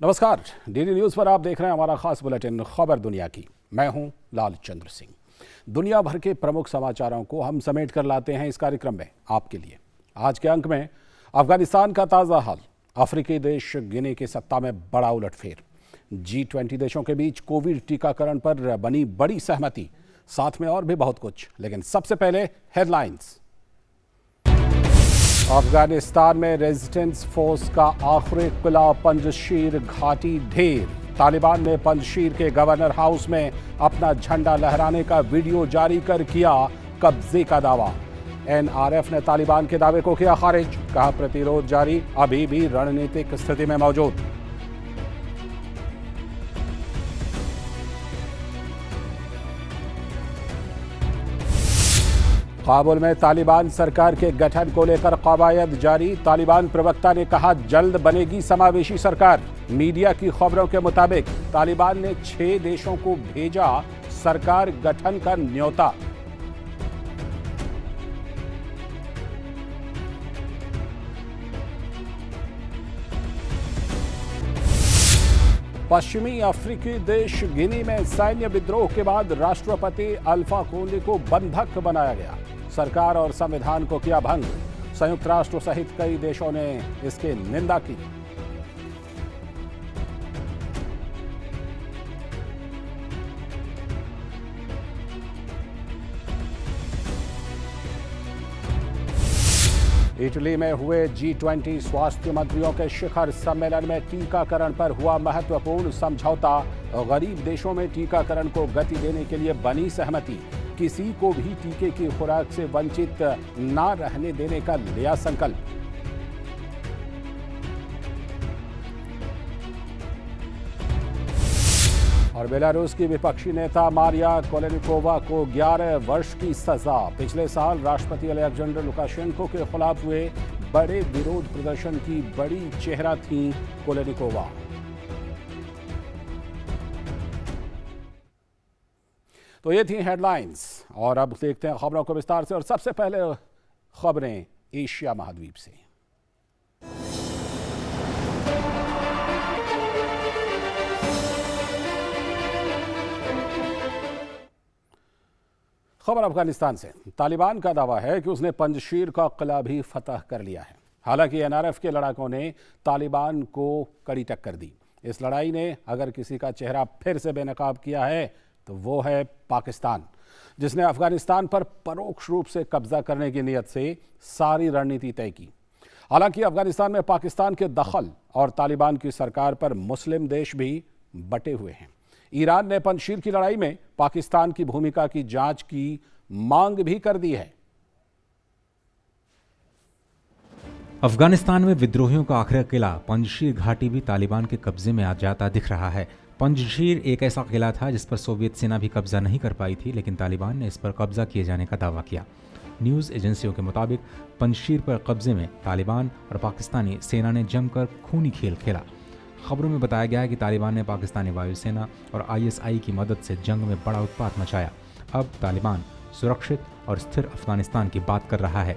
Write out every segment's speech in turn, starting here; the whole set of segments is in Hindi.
नमस्कार, डीडी न्यूज पर आप देख रहे हैं हमारा खास बुलेटिन खबर दुनिया की। मैं हूं लाल चंद्र सिंह। दुनिया भर के प्रमुख समाचारों को हम समेट कर लाते हैं इस कार्यक्रम में आपके लिए। आज के अंक में अफगानिस्तान का ताज़ा हाल, अफ्रीकी देश गिनी की सत्ता में बड़ा उलटफेर, G20 देशों के बीच कोविड टीकाकरण पर बनी बड़ी सहमति, साथ में और भी बहुत कुछ। लेकिन सबसे पहले हेडलाइंस। अफगानिस्तान में रेजिस्टेंस फोर्स का आखिरी किला पंजशीर घाटी ढेर। तालिबान ने पंजशीर के गवर्नर हाउस में अपना झंडा लहराने का वीडियो जारी कर किया कब्जे का दावा। NRF ने तालिबान के दावे को किया खारिज, कहा प्रतिरोध जारी अभी भी रणनीतिक स्थिति में मौजूद। काबुल में तालिबान सरकार के गठन को लेकर कवायद जारी। तालिबान प्रवक्ता ने कहा जल्द बनेगी समावेशी सरकार। मीडिया की खबरों के मुताबिक तालिबान ने 6 देशों को भेजा सरकार गठन का न्योता। पश्चिमी अफ्रीकी देश गिनी में सैन्य विद्रोह के बाद राष्ट्रपति अल्फा कोंडे को बंधक बनाया गया। सरकार और संविधान को किया भंग। संयुक्त राष्ट्र सहित कई देशों ने इसकी निंदा की। इटली में हुए G20 स्वास्थ्य मंत्रियों के शिखर सम्मेलन में टीकाकरण पर हुआ महत्वपूर्ण समझौता। गरीब देशों में टीकाकरण को गति देने के लिए बनी सहमति। किसी को भी टीके की खुराक से वंचित न रहने देने का लिया संकल्प। और बेलारूस की विपक्षी नेता मारिया कोलेनिकोवा को 11 वर्ष की सजा। पिछले साल राष्ट्रपति अलेक्जेंडर लुकाशेंको के खिलाफ हुए बड़े विरोध प्रदर्शन की बड़ी चेहरा थी कोलेनिकोवा। तो ये थी हेडलाइंस और अब देखते हैं खबरों को विस्तार से। और सबसे पहले खबरें एशिया महाद्वीप से। खबर अफगानिस्तान से। तालिबान का दावा है कि उसने पंजशीर का किला भी फतह कर लिया है। हालांकि NRF के लड़ाकों ने तालिबान को कड़ी टक्कर दी। इस लड़ाई ने अगर किसी का चेहरा फिर से बेनकाब किया है तो वो है पाकिस्तान, जिसने अफगानिस्तान पर परोक्ष रूप से कब्जा करने की नीयत से सारी रणनीति तय की। हालांकि अफगानिस्तान में पाकिस्तान के दखल और तालिबान की सरकार पर मुस्लिम देश भी बटे हुए हैं। ईरान ने पंजशीर की लड़ाई में पाकिस्तान की भूमिका की जांच की मांग भी कर दी है। अफगानिस्तान में विद्रोहियों का आखिरी किला पंजशीर घाटी भी तालिबान के कब्जे में आ जाता दिख रहा है। पंजशीर एक ऐसा किला था जिस पर सोवियत सेना भी कब्जा नहीं कर पाई थी, लेकिन तालिबान ने इस पर कब्जा किए जाने का दावा किया। न्यूज़ एजेंसियों के मुताबिक पंजशीर पर कब्जे में तालिबान और पाकिस्तानी सेना ने जमकर खूनी खेल खेला। खबरों में बताया गया है कि तालिबान ने पाकिस्तानी वायुसेना और ISI की मदद से जंग में बड़ा उत्पात मचाया। अब तालिबान सुरक्षित और स्थिर अफगानिस्तान की बात कर रहा है।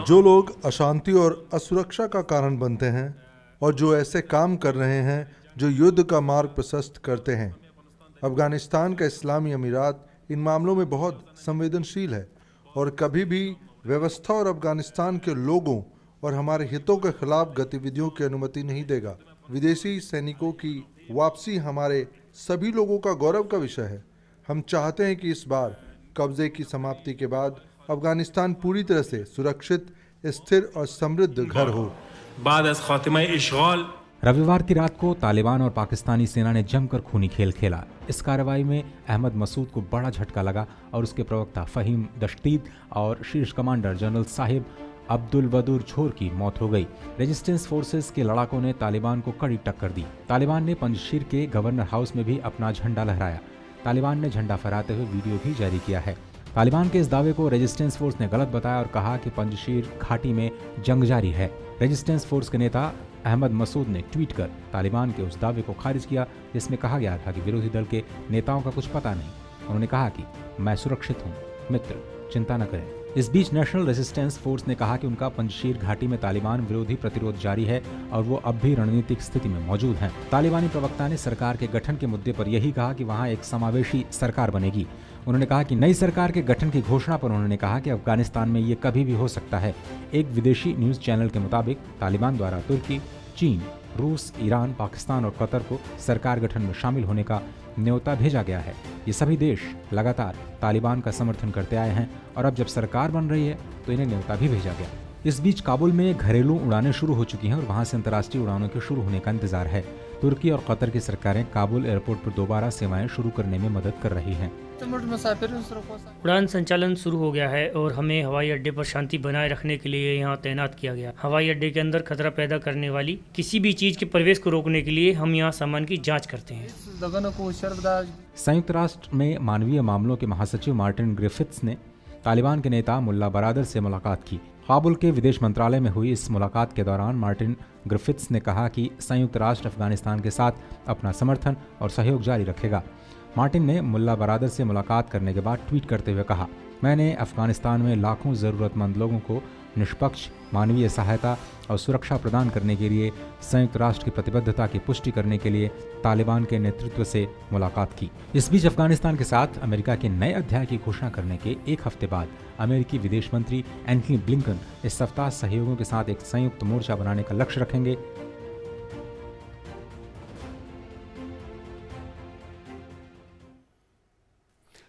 जो लोग अशांति और असुरक्षा का कारण बनते हैं और जो ऐसे काम कर रहे हैं जो युद्ध का मार्ग प्रशस्त करते हैं, अफगानिस्तान का इस्लामी अमीरात इन मामलों में बहुत संवेदनशील है और कभी भी व्यवस्था और अफगानिस्तान के लोगों और हमारे हितों के खिलाफ गतिविधियों की अनुमति नहीं देगा। विदेशी सैनिकों की वापसी हमारे सभी लोगों का गौरव का विषय है। हम चाहते हैं कि इस बार कब्जे की समाप्ति के बाद अफगानिस्तान पूरी तरह से सुरक्षित, स्थिर और समृद्ध घर हो। रविवार की रात को तालिबान और पाकिस्तानी सेना ने जमकर खूनी खेल खेला। इस कार्रवाई में अहमद मसूद को बड़ा झटका लगा और उसके प्रवक्ता फहीम दश्तीद और शीर्ष कमांडर जनरल साहिब अब्दुल वदूर झोर की मौत हो गई। रेजिस्टेंस फोर्सेस के लड़ाकों ने तालिबान को कड़ी टक्कर दी। तालिबान ने पंजशीर के गवर्नर हाउस में भी अपना झंडा लहराया। तालिबान ने झंडा फहराते हुए वीडियो भी जारी किया है। तालिबान के इस दावे को रेजिस्टेंस फोर्स ने गलत बताया और कहा कि पंजशीर घाटी में जंग जारी है। रेजिस्टेंस फोर्स के नेता अहमद मसूद ने ट्वीट कर तालिबान के उस दावे को खारिज किया जिसमें कहा गया था कि विरोधी दल के नेताओं का कुछ पता नहीं। उन्होंने कहा कि मैं सुरक्षित हूँ, मित्र चिंता न करें। इस बीच नेशनल रेजिस्टेंस फोर्स ने कहा कि उनका पंजशीर घाटी में तालिबान विरोधी प्रतिरोध जारी है और वो अब भी रणनीतिक स्थिति में मौजूद हैं। तालिबानी प्रवक्ता ने सरकार के गठन के मुद्दे पर यही कहा कि वहां एक समावेशी सरकार बनेगी। उन्होंने कहा कि नई सरकार के गठन की घोषणा पर उन्होंने कहा कि अफगानिस्तान में ये कभी भी हो सकता है। एक विदेशी न्यूज चैनल के मुताबिक तालिबान द्वारा तुर्की, चीन, रूस, ईरान, पाकिस्तान और कतर को सरकार गठन में शामिल होने का न्योता भेजा गया है। ये सभी देश लगातार तालिबान का समर्थन करते आए हैं और अब जब सरकार बन रही है तो इन्हें न्योता भी भेजा गया। इस बीच काबुल में घरेलू उड़ानें शुरू हो चुकी हैं और वहां से अंतर्राष्ट्रीय उड़ानों के शुरू होने का इंतजार है। तुर्की और कतर की सरकारें काबुल एयरपोर्ट पर दोबारा सेवाएं शुरू करने में मदद कर रही हैं। उड़ान संचालन शुरू हो गया है और हमें हवाई अड्डे पर शांति बनाए रखने के लिए यहाँ तैनात किया गया। हवाई अड्डे के अंदर खतरा पैदा करने वाली किसी भी चीज के प्रवेश को रोकने के लिए हम यहाँ सामान की जांच करते हैं। संयुक्त राष्ट्र में मानवीय मामलों के महासचिव मार्टिन ग्रिफिथ्स ने तालिबान के नेता मुल्ला बरादर से मुलाकात की। काबुल के विदेश मंत्रालय में हुई इस मुलाकात के दौरान मार्टिन ग्रिफिथ्स ने कहा कि संयुक्त राष्ट्र अफगानिस्तान के साथ अपना समर्थन और सहयोग जारी रखेगा। मार्टिन ने मुल्ला बरादर से मुलाकात करने के बाद ट्वीट करते हुए कहा, मैंने अफगानिस्तान में लाखों ज़रूरतमंद लोगों को निष्पक्ष मानवीय सहायता और सुरक्षा प्रदान करने के लिए संयुक्त राष्ट्र की प्रतिबद्धता की पुष्टि करने के लिए तालिबान के नेतृत्व से मुलाकात की। इस बीच अफगानिस्तान के साथ अमेरिका के नए अध्याय की घोषणा करने के एक हफ्ते बाद अमेरिकी विदेश मंत्री एंथनी ब्लिंकन इस सप्ताह सहयोगियों के साथ एक संयुक्त मोर्चा बनाने का लक्ष्य रखेंगे।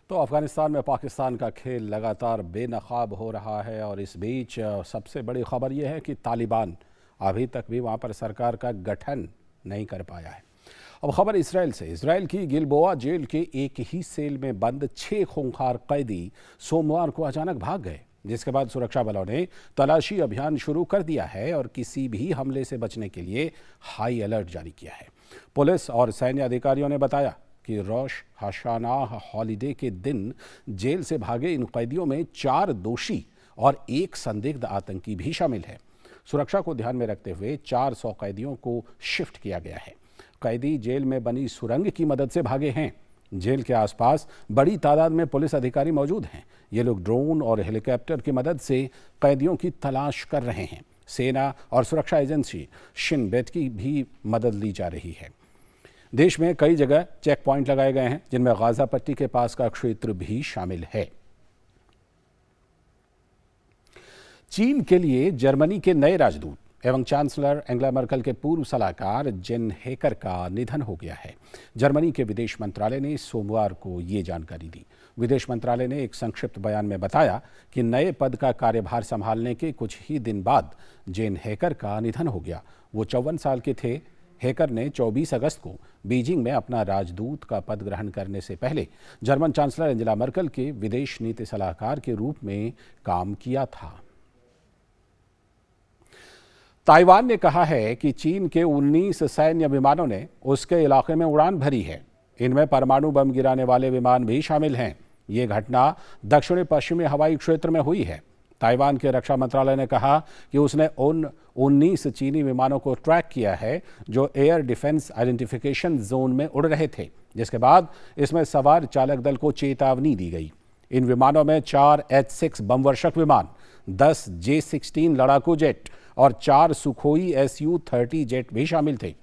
तो अफगानिस्तान में पाकिस्तान का खेल लगातार बेनकाब हो रहा है और इस बीच सबसे बड़ी खबर यह है कि तालिबान अभी तक भी वहां पर सरकार का गठन नहीं कर पाया है। अब खबर इसराइल से। इसराइल की गिलबोआ जेल के एक ही सेल में बंद 6 खूंखार कैदी सोमवार को अचानक भाग गए, जिसके बाद सुरक्षा बलों ने तलाशी अभियान शुरू कर दिया है और किसी भी हमले से बचने के लिए हाई अलर्ट जारी किया है। पुलिस और सैन्य अधिकारियों ने बताया कि रोश हशानाह हॉलिडे के दिन जेल से भागे इन कैदियों में 4 दोषी और 1 संदिग्ध आतंकी भी शामिल है। सुरक्षा को ध्यान में रखते हुए 400 कैदियों को शिफ्ट किया गया है। कैदी जेल में बनी सुरंग की मदद से भागे हैं। जेल के आसपास बड़ी तादाद में पुलिस अधिकारी मौजूद हैं। ये लोग ड्रोन और हेलीकॉप्टर की मदद से कैदियों की तलाश कर रहे हैं। सेना और सुरक्षा एजेंसी शिन बेट की भी मदद ली जा रही है। देश में कई जगह चेक पॉइंट लगाए गए हैं, जिनमें गाजा पट्टी के पास का क्षेत्र भी शामिल है। चीन के लिए जर्मनी के नए राजदूत एवं चांसलर एंगेला मर्केल के पूर्व सलाहकार जेन हेकर का निधन हो गया है। जर्मनी के विदेश मंत्रालय ने सोमवार को ये जानकारी दी। विदेश मंत्रालय ने एक संक्षिप्त बयान में बताया कि नए पद का कार्यभार संभालने के कुछ ही दिन बाद जेन हेकर का निधन हो गया। वो 54 साल के थे। हेकर ने 24 अगस्त को बीजिंग में अपना राजदूत का पद ग्रहण करने से पहले जर्मन चांसलर एंगेला मर्केल के विदेश नीति सलाहकार के रूप में काम किया था। ताइवान ने कहा है कि चीन के 19 सैन्य विमानों ने उसके इलाके में उड़ान भरी है। इनमें परमाणु बम गिराने वाले विमान भी शामिल हैं। ये घटना दक्षिणी पश्चिमी हवाई क्षेत्र में हुई है। ताइवान के रक्षा मंत्रालय ने कहा कि उसने उन 19 चीनी विमानों को ट्रैक किया है जो एयर डिफेंस आइडेंटिफिकेशन जोन में उड़ रहे थे, जिसके बाद इसमें सवार चालक दल को चेतावनी दी गई। इन विमानों में 4 H-6 बमवर्षक विमान, 10 J-16 लड़ाकू जेट और 4 सुखोई Su-30 जेट भी शामिल थे।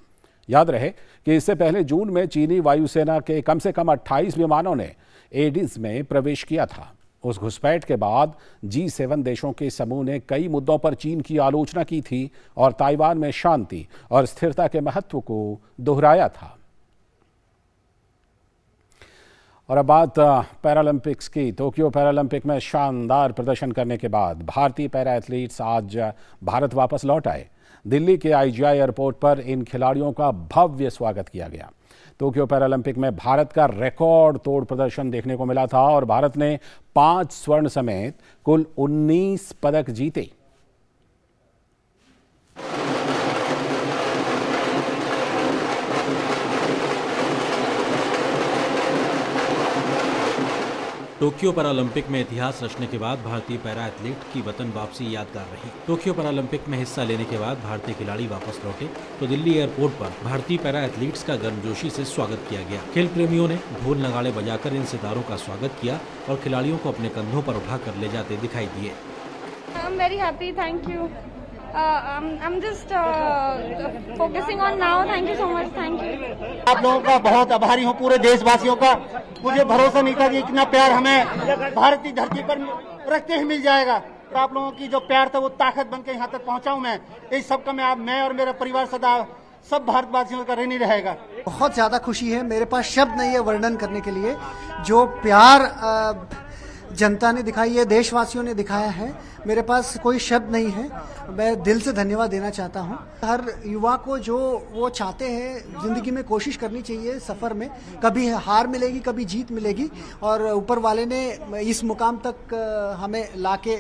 याद रहे कि इससे पहले जून में चीनी वायुसेना के कम से कम 28 विमानों ने एडिस में प्रवेश किया था। उस घुसपैठ के बाद G7 देशों के समूह ने कई मुद्दों पर चीन की आलोचना की थी और ताइवान में शांति और स्थिरता के महत्व को दोहराया था। और अब बात पैरालंपिक्स की। टोक्यो पैरालंपिक में शानदार प्रदर्शन करने के बाद भारतीय पैरा एथलीट्स आज भारत वापस लौट आए। दिल्ली के IGI एयरपोर्ट पर इन खिलाड़ियों का भव्य स्वागत किया गया। टोक्यो पैरालंपिक में भारत का रिकॉर्ड तोड़ प्रदर्शन देखने को मिला था और भारत ने 5 स्वर्ण समेत कुल 19 पदक जीते। टोक्यो पैरालंपिक में इतिहास रचने के बाद भारतीय पैरा एथलीट की वतन वापसी यादगार रही। टोक्यो पैरालंपिक में हिस्सा लेने के बाद भारतीय खिलाड़ी वापस लौटे तो दिल्ली एयरपोर्ट पर भारतीय पैरा एथलीट्स का गर्मजोशी से स्वागत किया गया। खेल प्रेमियों ने ढोल नगाड़े बजाकर इन सितारों का स्वागत किया और खिलाड़ियों को अपने कंधों पर उठाकर ले जाते दिखाई दिए। I'm very happy, thank you. I'm just focusing on now. Thank you so much. Thank you. आप लोगों का बहुत आभारी हूँ, पूरे देशवासियों का। मुझे भरोसा नहीं था कि इतना प्यार हमें भारत की धरती पर रखते ही मिल जाएगा। और आप लोगों की जो प्यार था वो ताकत बन के यहाँ तक पहुँचा हूँ मैं। इस सब का मैं और मेरा परिवार सदा सब भारतवासियों का ऋणी रहेगा। बहुत ज्यादा खुशी है, मेरे पास शब्द नहीं है वर्णन करने के लिए। जो प्यार जनता ने दिखाई है, देशवासियों ने दिखाया है, मेरे पास कोई शब्द नहीं है। मैं दिल से धन्यवाद देना चाहता हूँ। हर युवा को जो वो चाहते हैं जिंदगी में कोशिश करनी चाहिए। सफर में कभी हार मिलेगी, कभी जीत मिलेगी, और ऊपर वाले ने इस मुकाम तक हमें लाके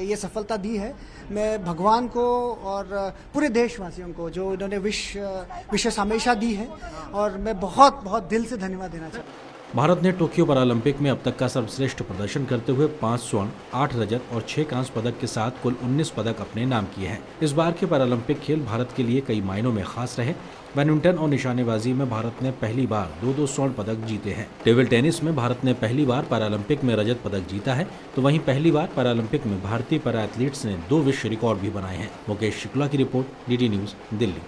ये सफलता दी है। मैं भगवान को और पूरे देशवासियों को जो इन्होंने विशेष हमेशा दी है, और मैं बहुत बहुत दिल से धन्यवाद देना चाहता हूँ। भारत ने टोक्यो पैरालंपिक में अब तक का सर्वश्रेष्ठ प्रदर्शन करते हुए 5 स्वर्ण, 8 रजत और 6 कांस्य पदक के साथ कुल 19 पदक अपने नाम किए हैं। इस बार के पैरालंपिक खेल भारत के लिए कई मायनों में खास रहे। बैडमिंटन और निशानेबाजी में भारत ने पहली बार 2-2 स्वर्ण पदक जीते हैं। टेबल टेनिस में भारत ने पहली बार पैरालंपिक में रजत पदक जीता है, तो वहीं पहली बार पैरालंपिक में भारतीय पैरा एथलीट्स ने 2 विश्व रिकॉर्ड भी बनाए हैं। मुकेश शुक्ला की रिपोर्ट, डीडी न्यूज, दिल्ली।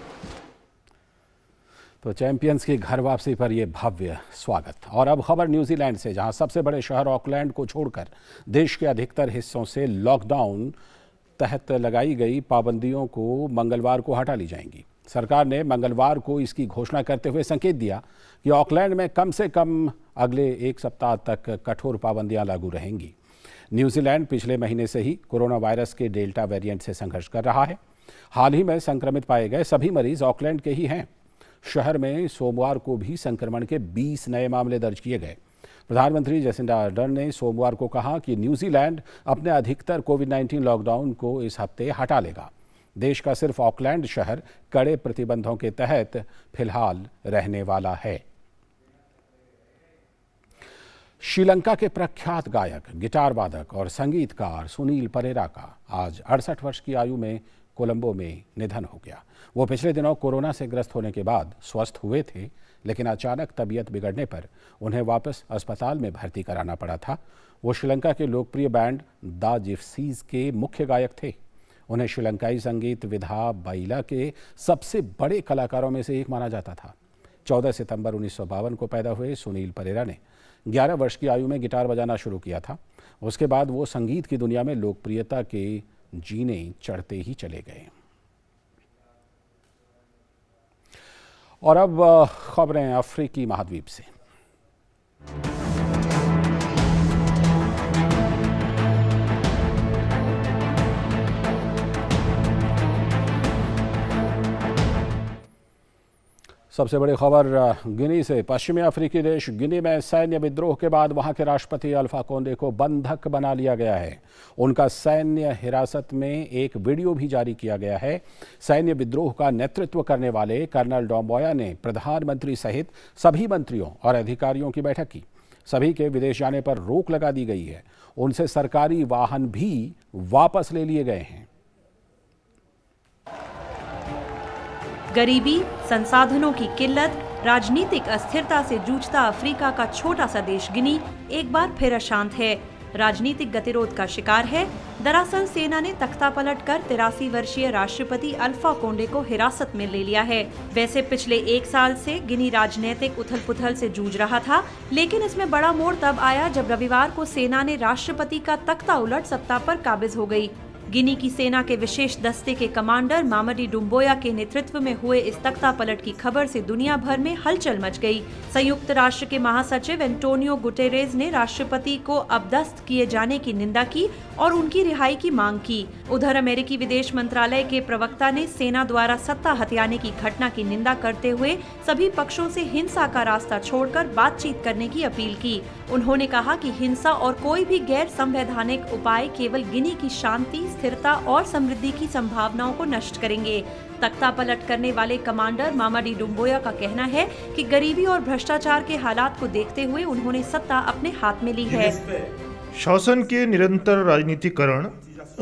तो चैंपियंस की घर वापसी पर यह भव्य स्वागत। और अब खबर न्यूजीलैंड से, जहां सबसे बड़े शहर ऑकलैंड को छोड़कर देश के अधिकतर हिस्सों से लॉकडाउन तहत लगाई गई पाबंदियों को मंगलवार को हटा ली जाएंगी। सरकार ने मंगलवार को इसकी घोषणा करते हुए संकेत दिया कि ऑकलैंड में कम से कम अगले 1 सप्ताह तक कठोर पाबंदियां लागू रहेंगी। न्यूजीलैंड पिछले महीने से ही कोरोना वायरस के डेल्टा वेरिएंट से संघर्ष कर रहा है। हाल ही में संक्रमित पाए गए सभी मरीज ऑकलैंड के ही हैं। शहर में सोमवार को भी संक्रमण के 20 नए मामले दर्ज किए गए। प्रधानमंत्री जेसिंडा अर्डर्न ने सोमवार को कहा कि न्यूजीलैंड अपने अधिकतर कोविड-19 लॉकडाउन को इस हफ्ते हटा लेगा। देश का सिर्फ ऑकलैंड शहर कड़े प्रतिबंधों के तहत फिलहाल रहने वाला है। श्रीलंका के प्रख्यात गायक, गिटार वादक और संगीतकार सुनील परेरा का आज 68 वर्ष की आयु में कोलंबो में निधन हो गया। वो पिछले दिनों कोरोना से ग्रस्त होने के बाद स्वस्थ हुए थे, लेकिन अचानक तबीयत बिगड़ने पर उन्हें वापस अस्पताल में भर्ती कराना पड़ा था। वो श्रीलंका के लोकप्रिय बैंड द जिप्सीज के मुख्य गायक थे। उन्हें श्रीलंकाई संगीत विधा बैला के सबसे बड़े कलाकारों में से एक माना जाता था। 14 सितंबर 1952 को पैदा हुए सुनील परेरा ने 11 वर्ष की आयु में गिटार बजाना शुरू किया था। उसके बाद वो संगीत की दुनिया में लोकप्रियता के जीने चढ़ते ही चले गए। और अब खबरें अफ्रीकी महाद्वीप से। सबसे बड़ी खबर गिनी से। पश्चिमी अफ्रीकी देश गिनी में सैन्य विद्रोह के बाद वहां के राष्ट्रपति अल्फा कोंडे को बंधक बना लिया गया है। उनका सैन्य हिरासत में एक वीडियो भी जारी किया गया है। सैन्य विद्रोह का नेतृत्व करने वाले कर्नल डोम्बोया ने प्रधानमंत्री सहित सभी मंत्रियों और अधिकारियों की बैठक की। सभी के विदेश जाने पर रोक लगा दी गई है। उनसे सरकारी वाहन भी वापस ले लिए गए हैं। गरीबी, संसाधनों की किल्लत, राजनीतिक अस्थिरता से जूझता अफ्रीका का छोटा सा देश गिनी एक बार फिर अशांत है। राजनीतिक गतिरोध का शिकार है। दरअसल सेना ने तख्ता पलटकर 83 वर्षीय राष्ट्रपति अल्फा कोंडे को हिरासत में ले लिया है। वैसे पिछले 1 साल से गिनी राजनीतिक उथल-पुथल से जूझ रहा था, लेकिन इसमें बड़ा मोड़ तब आया जब रविवार को सेना ने राष्ट्रपति का तख्ता उलट सत्ता पर काबिज हो गई। गिनी की सेना के विशेष दस्ते के कमांडर मामडी डुम्बोया के नेतृत्व में हुए इस तख्ता पलट की खबर से दुनिया भर में हलचल मच गई। संयुक्त राष्ट्र के महासचिव एंटोनियो गुटेरेस ने राष्ट्रपति को अपदस्थ किए जाने की निंदा की और उनकी रिहाई की मांग की। उधर अमेरिकी विदेश मंत्रालय के प्रवक्ता ने सेना द्वारा सत्ता हथियाने की घटना की निंदा करते हुए सभी पक्षों से हिंसा का रास्ता छोड़कर बातचीत करने की अपील की। उन्होंने कहा कि हिंसा और कोई भी गैर संवैधानिक उपाय केवल गिनी की शांति, स्थिरता और समृद्धि की संभावनाओं को नष्ट करेंगे। तख्ता पलट करने वाले कमांडर मामाडी डुम्बोया का कहना है कि गरीबी और भ्रष्टाचार के हालात को देखते हुए उन्होंने सत्ता अपने हाथ में ली है। शासन के निरंतर राजनीतिकरण,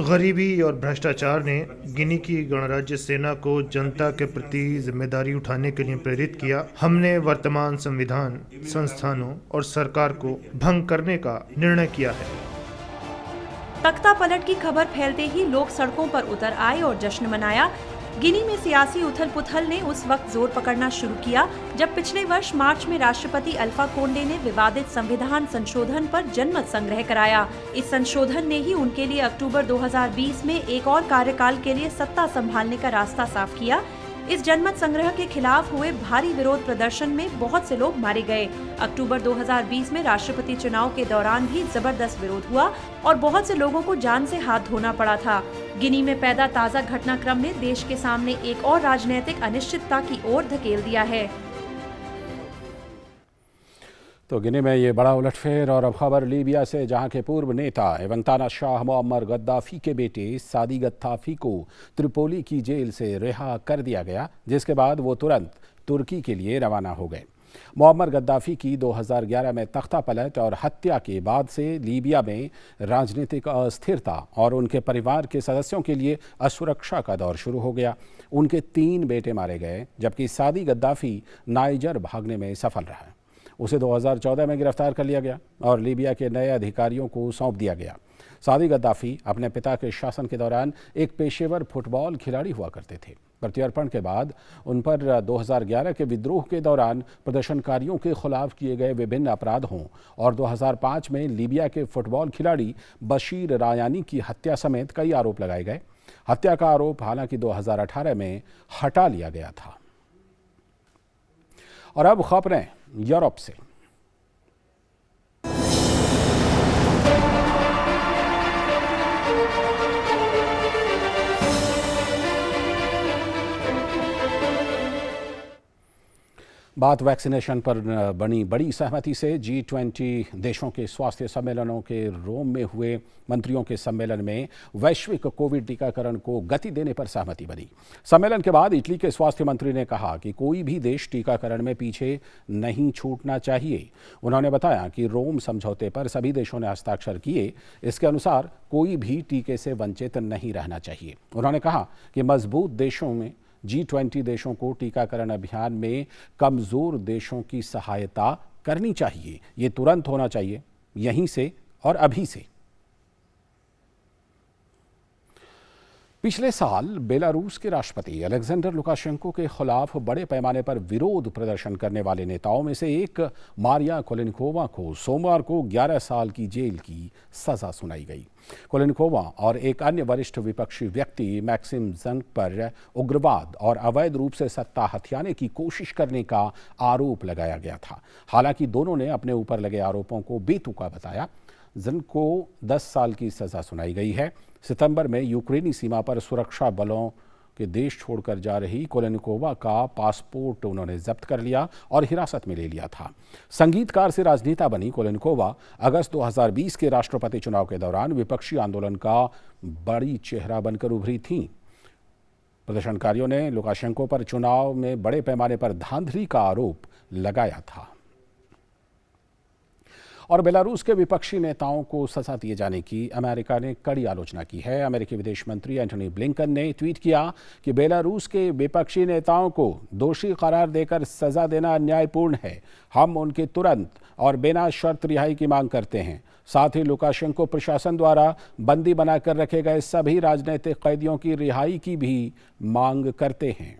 गरीबी और भ्रष्टाचार ने गिनी की गणराज्य सेना को जनता के प्रति जिम्मेदारी उठाने के लिए प्रेरित किया। हमने वर्तमान संविधान, संस्थानों और सरकार को भंग करने का निर्णय किया है। तख्ता पलट की खबर फैलते ही लोग सड़कों पर उतर आए और जश्न मनाया। गिनी में सियासी उथल पुथल ने उस वक्त जोर पकड़ना शुरू किया जब पिछले वर्ष मार्च में राष्ट्रपति अल्फा कोंडे ने विवादित संविधान संशोधन पर जनमत संग्रह कराया। इस संशोधन ने ही उनके लिए अक्टूबर 2020 में एक और कार्यकाल के लिए सत्ता संभालने का रास्ता साफ किया। इस जनमत संग्रह के खिलाफ हुए भारी विरोध प्रदर्शन में बहुत से लोग मारे गए। अक्टूबर 2020 में राष्ट्रपति चुनाव के दौरान भी जबरदस्त विरोध हुआ और बहुत से लोगों को जान से हाथ धोना पड़ा था। गिनी में पैदा ताज़ा घटनाक्रम ने देश के सामने एक और राजनीतिक अनिश्चितता की ओर धकेल दिया है। तो गिनी में ये बड़ा उलटफेर। और अब खबर लीबिया से, जहां के पूर्व नेता एवं तानाशाह मुअम्मर गद्दाफी के बेटे सादी गद्दाफी को त्रिपोली की जेल से रिहा कर दिया गया, जिसके बाद वो तुरंत तुर्की के लिए रवाना हो गए। मुअम्मर गद्दाफी की 2011 में तख्ता पलट और हत्या के बाद से लीबिया में राजनीतिक अस्थिरता और उनके परिवार के सदस्यों के लिए असुरक्षा का दौर शुरू हो गया। उनके 3 बेटे मारे गए, जबकि सादी गद्दाफी नाइजर भागने में सफल रहा। उसे 2014 में गिरफ्तार कर लिया गया और लीबिया के नए अधिकारियों को सौंप दिया गया। सादी गद्दाफी अपने पिता के शासन के दौरान एक पेशेवर फुटबॉल खिलाड़ी हुआ करते थे। प्रत्यर्पण के बाद उन पर 2011 के विद्रोह के दौरान प्रदर्शनकारियों के खिलाफ किए गए विभिन्न अपराधों और 2005 में लीबिया के फुटबॉल खिलाड़ी बशीर रायानी की हत्या समेत कई आरोप लगाए गए। हत्या का आरोप हालांकि 2018 में हटा लिया गया था। और अब खबरें यूरोप से। बात वैक्सीनेशन पर बनी बड़ी सहमति से G20 देशों के स्वास्थ्य सम्मेलनों के रोम में हुए मंत्रियों के सम्मेलन में वैश्विक कोविड टीकाकरण को गति देने पर सहमति बनी। सम्मेलन के बाद इटली के स्वास्थ्य मंत्री ने कहा कि कोई भी देश टीकाकरण में पीछे नहीं छूटना चाहिए। उन्होंने बताया कि रोम समझौते पर सभी देशों ने हस्ताक्षर किए। इसके अनुसार कोई भी टीके से वंचित नहीं रहना चाहिए। उन्होंने कहा कि मजबूत देशों में G20 देशों को टीकाकरण अभियान में कमजोर देशों की सहायता करनी चाहिए। ये तुरंत होना चाहिए, यहीं से और अभी से। पिछले साल बेलारूस के राष्ट्रपति अलेक्जेंडर लुकाशेंको के खिलाफ बड़े पैमाने पर विरोध प्रदर्शन करने वाले नेताओं में से एक मारिया कोलेनकोवा को सोमवार को 11 साल की जेल की सजा सुनाई गई। कोलेनकोवा और एक अन्य वरिष्ठ विपक्षी व्यक्ति मैक्सिम जंग पर उग्रवाद और अवैध रूप से सत्ता हथियाने की कोशिश करने का आरोप लगाया गया था। हालांकि दोनों ने अपने ऊपर लगे आरोपों को बेतुका बताया। जंग को 10 साल की सजा सुनाई गई है। सितंबर में यूक्रेनी सीमा पर सुरक्षा बलों के देश छोड़कर जा रही कोलेनकोवा का पासपोर्ट उन्होंने जब्त कर लिया और हिरासत में ले लिया था। संगीतकार से राजनेता बनी कोलेनकोवा अगस्त 2020 के राष्ट्रपति चुनाव के दौरान विपक्षी आंदोलन का बड़ी चेहरा बनकर उभरी थीं। प्रदर्शनकारियों ने लुकाशेंको पर चुनाव में बड़े पैमाने पर धांधली का आरोप लगाया था। और बेलारूस के विपक्षी नेताओं को सजा दिए जाने की अमेरिका ने कड़ी आलोचना की है। अमेरिकी विदेश मंत्री एंटनी ब्लिंकन ने ट्वीट किया कि बेलारूस के विपक्षी नेताओं को दोषी करार देकर सजा देना अन्यायपूर्ण है। हम उनके तुरंत और बिना शर्त रिहाई की मांग करते हैं। साथ ही लुकाशेंको प्रशासन द्वारा बंदी बनाकर रखे गए सभी राजनीतिक कैदियों की रिहाई की भी मांग करते हैं।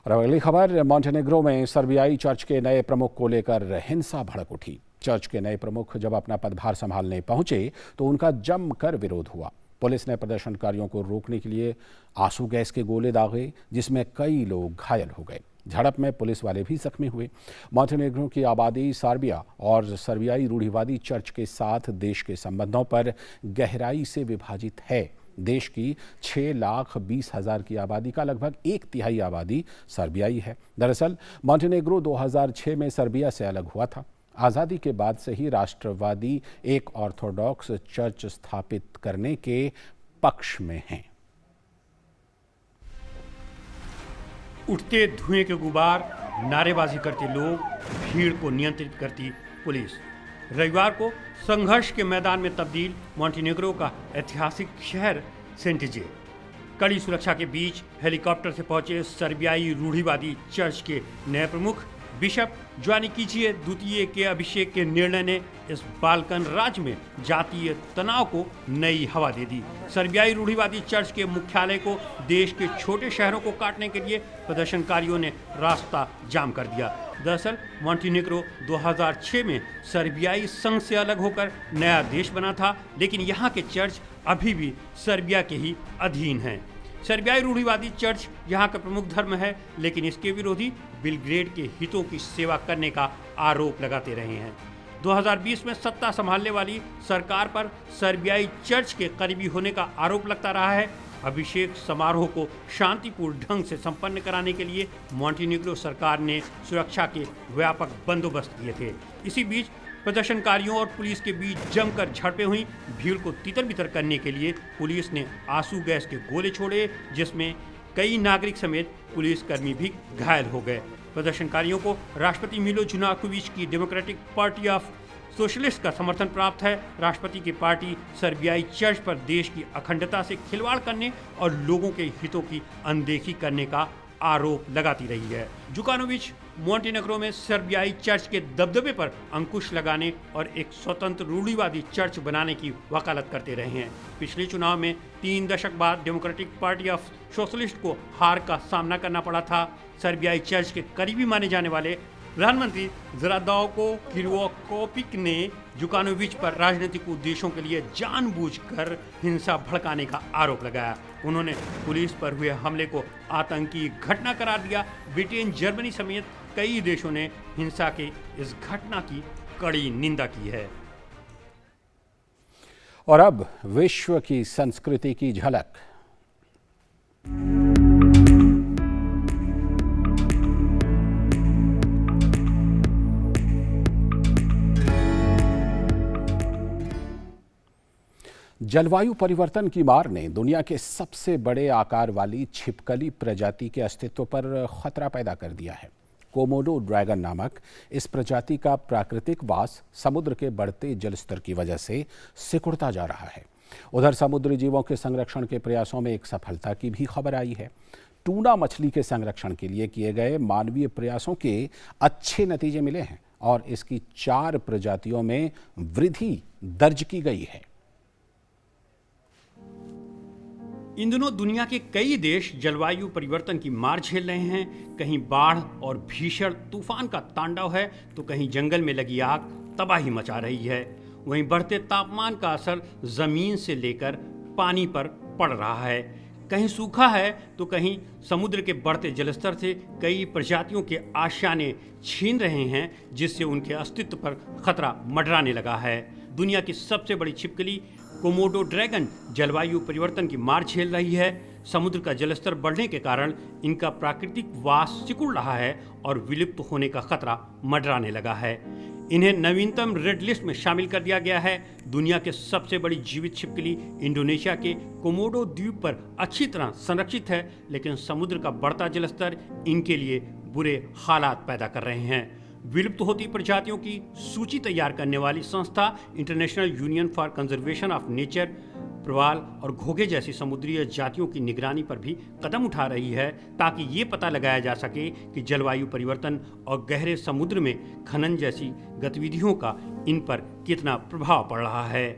और अगली खबर, मॉन्टेनेग्रो में सर्बियाई चर्च के नए प्रमुख को लेकर हिंसा भड़क उठी। चर्च के नए प्रमुख जब अपना पदभार संभालने पहुंचे तो उनका जमकर विरोध हुआ। पुलिस ने प्रदर्शनकारियों को रोकने के लिए आंसू गैस के गोले दागे, जिसमें कई लोग घायल हो गए। झड़प में पुलिस वाले भी जख्मी हुए। मॉन्टेनेग्रो की आबादी सर्बिया और सर्बियाई रूढ़िवादी चर्च के साथ देश के संबंधों पर गहराई से विभाजित है। देश की 6,20,000 की आबादी का लगभग 1/3 आबादी सर्बियाई है। दरअसल मॉन्टेनेग्रो 2006 में सर्बिया से अलग हुआ था। आज़ादी के बाद से ही राष्ट्रवादी एक ऑर्थोडॉक्स चर्च स्थापित करने के पक्ष में हैं। उठते धुएं के गुबार, नारेबाजी करते लोग, भीड़ को नियंत्रित करती पुलिस। रविवार को संघर्ष के मैदान में तब्दील मॉन्टेनेग्रो का ऐतिहासिक शहर सेंटिजे। कड़ी सुरक्षा के बीच हेलीकॉप्टर से पहुंचे सर्बियाई रूढ़िवादी चर्च के नए प्रमुख बिशप जोआनी कीचिए द्वितीय के अभिषेक के निर्णय ने इस बाल्कन राज्य में जातीय तनाव को नई हवा दे दी। सर्बियाई रूढ़िवादी चर्च के मुख्यालय को देश के छोटे शहरों को काटने के लिए प्रदर्शनकारियों ने रास्ता जाम कर दिया। दरअसल मॉन्टेनेग्रो 2006 में सर्बियाई संघ से अलग होकर नया देश बना था, लेकिन यहाँ के चर्च अभी भी सर्बिया के ही अधीन हैं। सर्बियाई रूढ़िवादी चर्च यहाँ का प्रमुख धर्म है, लेकिन इसके विरोधी बेलग्रेड के हितों की सेवा करने का आरोप लगाते रहे हैं। 2020 में सत्ता संभालने वाली सरकार पर सर्बियाई चर्च के करीबी होने का आरोप लगता रहा है। अभिषेक समारोह को शांतिपूर्ण ढंग से संपन्न कराने के लिए मॉन्टेनेग्रो सरकार ने सुरक्षा के व्यापक बंदोबस्त किए थे। इसी बीच प्रदर्शनकारियों और पुलिस के बीच जमकर झड़पें हुई। भीड़ को तितर-बितर करने के लिए पुलिस ने आंसू गैस के गोले छोड़े, जिसमें कई नागरिक समेत पुलिसकर्मी भी घायल हो गए। प्रदर्शनकारियों को राष्ट्रपति मिलो जुनाकोविच की डेमोक्रेटिक पार्टी ऑफ सोशलिस्ट का समर्थन प्राप्त है। राष्ट्रपति की पार्टी सर्बियाई चर्च पर देश की अखंडता से खिलवाड़ करने और लोगों के हितों की अनदेखी करने का आरोप लगाती रही है। जुकानोविच मॉन्टेनेग्रो में सर्बियाई चर्च के दबदबे पर अंकुश लगाने और एक स्वतंत्र रूढ़िवादी चर्च बनाने की वकालत करते रहे हैं। पिछले चुनाव में 3 दशक बाद डेमोक्रेटिक पार्टी ऑफ सोशलिस्ट को हार का सामना करना पड़ा था। सर्बियाई चर्च के करीबी माने जाने वाले प्रधानमंत्री ज़रादाको किर्कोपिक ने जुकानोविच पर राजनीतिक उद्देश्यों के लिए जानबूझकर हिंसा भड़काने का आरोप लगाया। उन्होंने पुलिस पर हुए हमले को आतंकी घटना करार दिया। ब्रिटेन, जर्मनी समेत कई देशों ने हिंसा के इस घटना की कड़ी निंदा की है। और अब विश्व की संस्कृति की झलक। जलवायु परिवर्तन की मार ने दुनिया के सबसे बड़े आकार वाली छिपकली प्रजाति के अस्तित्व पर खतरा पैदा कर दिया है। कोमोडो ड्रैगन नामक इस प्रजाति का प्राकृतिक वास समुद्र के बढ़ते जलस्तर की वजह से सिकुड़ता जा रहा है। उधर समुद्री जीवों के संरक्षण के प्रयासों में एक सफलता की भी खबर आई है। टूना मछली के संरक्षण के लिए किए गए मानवीय प्रयासों के अच्छे नतीजे मिले हैं और इसकी 4 प्रजातियों में वृद्धि दर्ज की गई है। इन दिनों दुनिया के कई देश जलवायु परिवर्तन की मार झेल रहे हैं। कहीं बाढ़ और भीषण तूफान का तांडव है, तो कहीं जंगल में लगी आग तबाही मचा रही है। वहीं बढ़ते तापमान का असर जमीन से लेकर पानी पर पड़ रहा है। कहीं सूखा है तो कहीं समुद्र के बढ़ते जलस्तर से कई प्रजातियों के आशियाने छीन रहे हैं, जिससे उनके अस्तित्व पर खतरा मंडराने लगा है। दुनिया की सबसे बड़ी छिपकली कोमोडो ड्रैगन जलवायु परिवर्तन की मार झेल रही है। समुद्र का जलस्तर बढ़ने के कारण इनका प्राकृतिक वास सिकुड़ रहा है और विलुप्त होने का खतरा मंडराने लगा है। इन्हें नवीनतम रेड लिस्ट में शामिल कर दिया गया है। दुनिया के सबसे बड़ी जीवित छिपकली इंडोनेशिया के कोमोडो द्वीप पर अच्छी तरह संरक्षित है, लेकिन समुद्र का बढ़ता जलस्तर इनके लिए बुरे हालात पैदा कर रहे हैं। विलुप्त होती प्रजातियों की सूची तैयार करने वाली संस्था International Union for Conservation of Nature प्रवाल और घोंघे जैसी समुद्री जातियों की निगरानी पर भी कदम उठा रही है, ताकि ये पता लगाया जा सके कि जलवायु परिवर्तन और गहरे समुद्र में खनन जैसी गतिविधियों का इन पर कितना प्रभाव पड़ रहा है।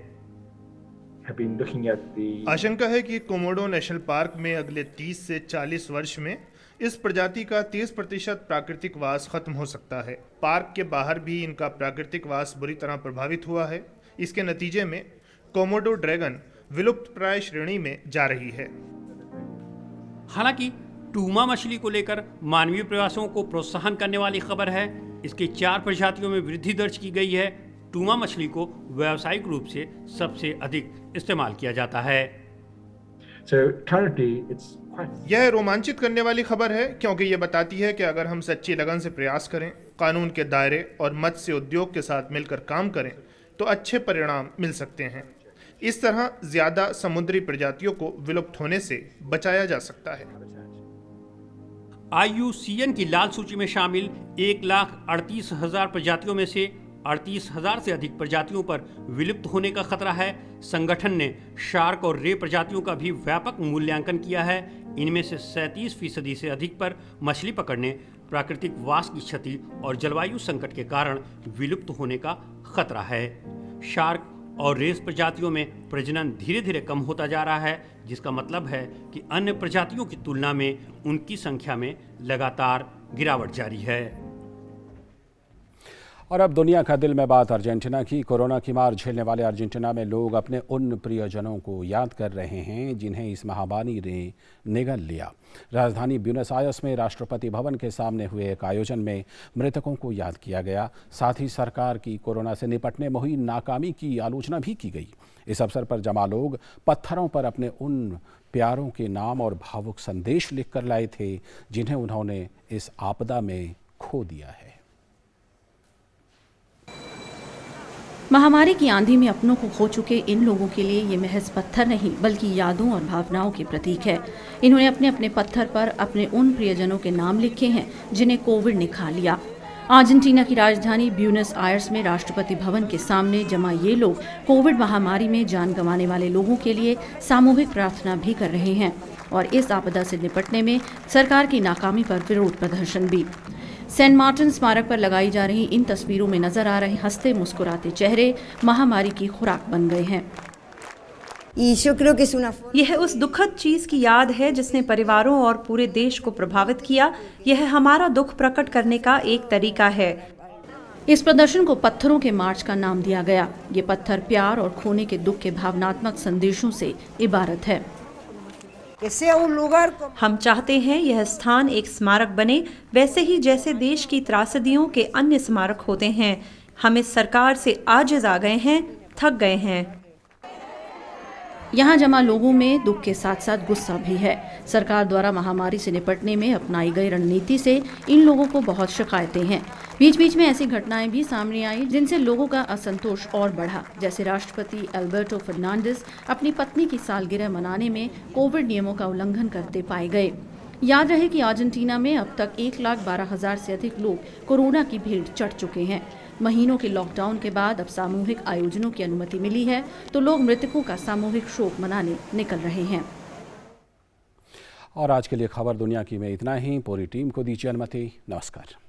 आशंका है कि कोमोडो नेशनल पार्क में अगले 30 से 40 वर्ष में इस प्रजाति का 30% प्राकृतिक वास खत्म हो सकता है। पार्क के बाहर भी इनका प्राकृतिक वास बुरी तरह प्रभावित हुआ है। इसके नतीजे में कोमोडो ड्रैगन विलुप्त प्राय श्रेणी में जा रही है। हालांकि टूमा मछली को लेकर मानवीय प्रयासों को प्रोत्साहन करने वाली खबर है। इसकी 4 प्रजातियों में वृद्धि दर्ज की गई है। टूमा मछली को व्यावसायिक रूप से सबसे अधिक इस्तेमाल किया जाता है। यह रोमांचित करने वाली खबर है, क्योंकि यह बताती है कि अगर हम सच्ची लगन से प्रयास करें कानून के दायरे और मत्स्य उद्योग के साथ मिलकर काम करें तो अच्छे परिणाम मिल सकते हैं। इस तरह ज्यादा समुद्री प्रजातियों को विलुप्त होने से बचाया जा सकता है। IUCN की लाल सूची में शामिल 1,38,000 प्रजातियों में से 38,000 से अधिक प्रजातियों पर विलुप्त होने का खतरा है। संगठन ने शार्क और रे प्रजातियों का भी व्यापक मूल्यांकन किया है। इनमें से 37% से अधिक पर मछली पकड़ने, प्राकृतिक वास की क्षति और जलवायु संकट के कारण विलुप्त होने का खतरा है। शार्क और रेस प्रजातियों में प्रजनन धीरे धीरे कम होता जा रहा है, जिसका मतलब है कि अन्य प्रजातियों की तुलना में उनकी संख्या में लगातार गिरावट जारी है। और अब दुनिया का दिल में बात अर्जेंटीना की। कोरोना की मार झेलने वाले अर्जेंटीना में लोग अपने उन प्रियजनों को याद कर रहे हैं जिन्हें इस महामारी ने निगल लिया। राजधानी ब्यूनस आयर्स में राष्ट्रपति भवन के सामने हुए एक आयोजन में मृतकों को याद किया गया। साथ ही सरकार की कोरोना से निपटने में हुई नाकामी की आलोचना भी की गई। इस अवसर पर जमा लोग पत्थरों पर अपने उन प्यारों के नाम और भावुक संदेश लिख कर लाए थे जिन्हें उन्होंने इस आपदा में खो दिया है। महामारी की आंधी में अपनों को खो चुके इन लोगों के लिए ये महज पत्थर नहीं बल्कि यादों और भावनाओं के प्रतीक है। इन्होंने अपने अपने पत्थर पर अपने उन प्रियजनों के नाम लिखे हैं जिन्हें कोविड ने खा लिया। अर्जेंटीना की राजधानी ब्यूनस आयर्स में राष्ट्रपति भवन के सामने जमा ये लोग कोविड महामारी में जान गंवाने वाले लोगों के लिए सामूहिक प्रार्थना भी कर रहे हैं और इस आपदा से निपटने में सरकार की नाकामी पर विरोध प्रदर्शन भी। सेंट मार्टिन स्मारक पर लगाई जा रही इन तस्वीरों में नजर आ रहे हंसते मुस्कुराते चेहरे महामारी की खुराक बन गए हैं। यह उस दुखद चीज की याद है जिसने परिवारों और पूरे देश को प्रभावित किया। यह हमारा दुख प्रकट करने का एक तरीका है। इस प्रदर्शन को पत्थरों के मार्च का नाम दिया गया। ये पत्थर प्यार और खोने के दुख के भावनात्मक संदेशों से इबारत है। हम चाहते हैं यह स्थान एक स्मारक बने, वैसे ही जैसे देश की त्रासदियों के अन्य स्मारक होते हैं। हम इस सरकार से आजिज आ गए हैं, थक गए हैं। यहाँ जमा लोगों में दुख के साथ साथ गुस्सा भी है। सरकार द्वारा महामारी से निपटने में अपनाई गई रणनीति से इन लोगों को बहुत शिकायतें हैं। बीच बीच में ऐसी घटनाएं भी सामने आई जिनसे लोगों का असंतोष और बढ़ा, जैसे राष्ट्रपति अल्बर्टो फर्नांडिस अपनी पत्नी की सालगिरह मनाने में कोविड नियमों का उल्लंघन करते पाए गए। याद रहे कि अर्जेंटीना में अब तक 1,12,000 से अधिक लोग कोरोना की भीड़ चढ़ चुके हैं। महीनों के लॉकडाउन के बाद अब सामूहिक आयोजनों की अनुमति मिली है तो लोग मृतकों का सामूहिक शोक मनाने निकल रहे हैं। और आज के लिए खबर दुनिया की में इतना ही। पूरी टीम को दीजिए अनुमति। नमस्कार।